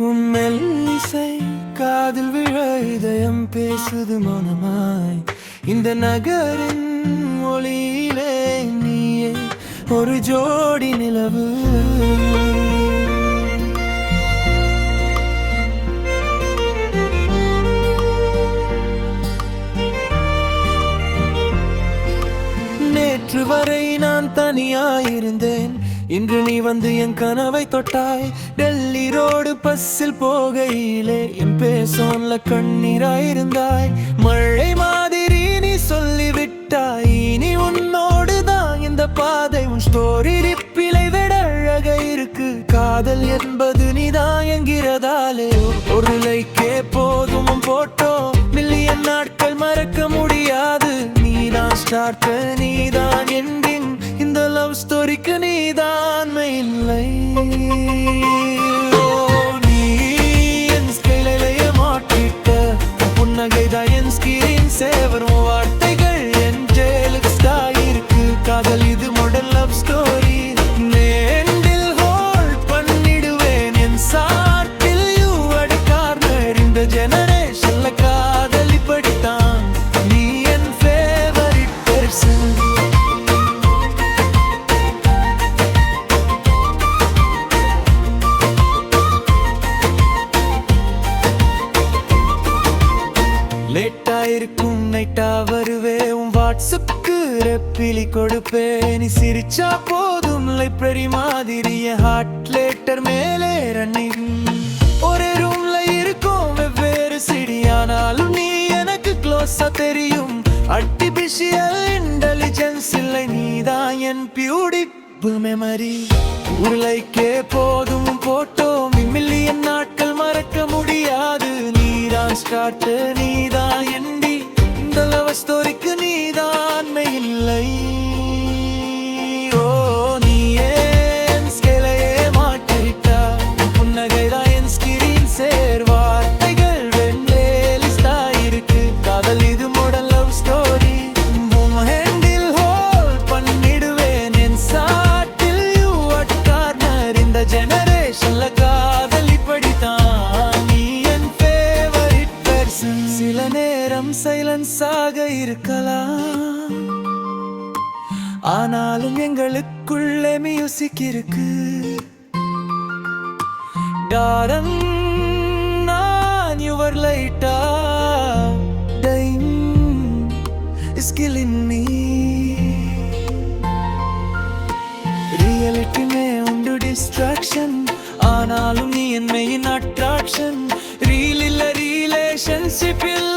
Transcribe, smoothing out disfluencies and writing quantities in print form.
உன் மெல்லிசை காதில் விழ இதயம் பேசுது மௌனமாய். இந்த நகரின் ஒளியிலே நீயே ஒரு ஜோடி நிலவு. நேற்று வரை நான் தனியாயிருந்தேன், இன்று நீ வந்து என் கனவை தொட்டாய். டெல்லி ரோடு பஸ்ஸில் போகையிலே என் பேசோன்ல கண்ணீராயிருந்தாய். மழை மாதிரி நீ சொல்லிவிட்டாய், நீ உன்னோடு தான் இந்த பாதை. உன் ஸ்டோரி ரிப்பிலை விட அழக இருக்கு. காதல் என்பது நீதான் என்கிறதாலே ஒரு லைக்கே போதும் போட்டோ. மில்லியன் நாட்கள் மறக்க முடியாது. நீதான் ஸ்டார்ட், நீதான் எண்டிங். இந்த லவ் ஸ்டோரிக்கு நீதான் இல்லை. நீ என் ஸ்கைலைய மாற்றிட்ட புன்னகைதான் என் ஸ்கிரீன் சேவர். வார்த்தைகள் என் ஜெயலுக்கு இருக்கு. காதல் இது மாடல் லவ் ஸ்டோரி. நேண்டில் ஹோல்ட் பண்ணிடுவேன் என் சார்ட்டில் யூ அட் கார்னர். இந்த ஜெனரேஷன்ல காதல் இப்படித்தான். நீ என் ஃபேவரிட் பெர்சன். லேட்டா இருக்கும் நைட்டா வருவே. உன் வாட்ஸ்அப்புக்கு ரெப்பிலி கொடுப்பே. நீ சிரிச்சா போதும் லைப்ரரி மாதிரி என் ஹார்ட் லேட்டர் மேலே ரன்னிங். ஒரே ரூம்ல இருக்கும் வெவ்வேறு சிடி, ஆனாலும் நீ எனக்கு க்ளோஸா தெரியும். ஆர்டிபிஷியல் இன்டெலிஜென்ஸ் இல்லை, நீதான் என் பியூட்டிஃபுல் மெமரி. ஒரு லைக்கே போதும் போட்டோம், மில்லியன் நாட்கள் மறக்க முடியாது. நீதான் ஸ்டார்ட், நீதான் எண்டி. இந்த லவ் ஸ்டோரிக்கு நீதான் இல்லை. ஓ நீயே என் ஸ்கேலையே மாற்றிட்டா. புன்னகைதான் என் ஸ்கிரீன் சேர். வார்த்தைகள் வெண்லேலிஸ்டா இருக்கு. காதல் இது model love story. Handle hold பண்ணிடுவேன் என் சாட்டில் யூ அட் கார்னர். இந்த ஜெனரேஷன்ல காதல் இப்படித்தான். நீ என் ஃபேவரிட் பெர்சன். சில நேரம் சைலன்ஸாக இருக்கலாம், ஆனாலும் எங்களுக்குள்ளே மியூசிக் இருக்கு. டாரன் நான் யுவர் லைட்டா டைம் இஸ் கில்லிங் மீ. ரியாலிட்டிமே உண்டு டிஸ்ட்ராக்ஷன், ஆனாலும் நீ என் மெயின் அட்ராக்ஷன். ரீல் இல்ல ரிலேஷன்ஷிப் இல்ல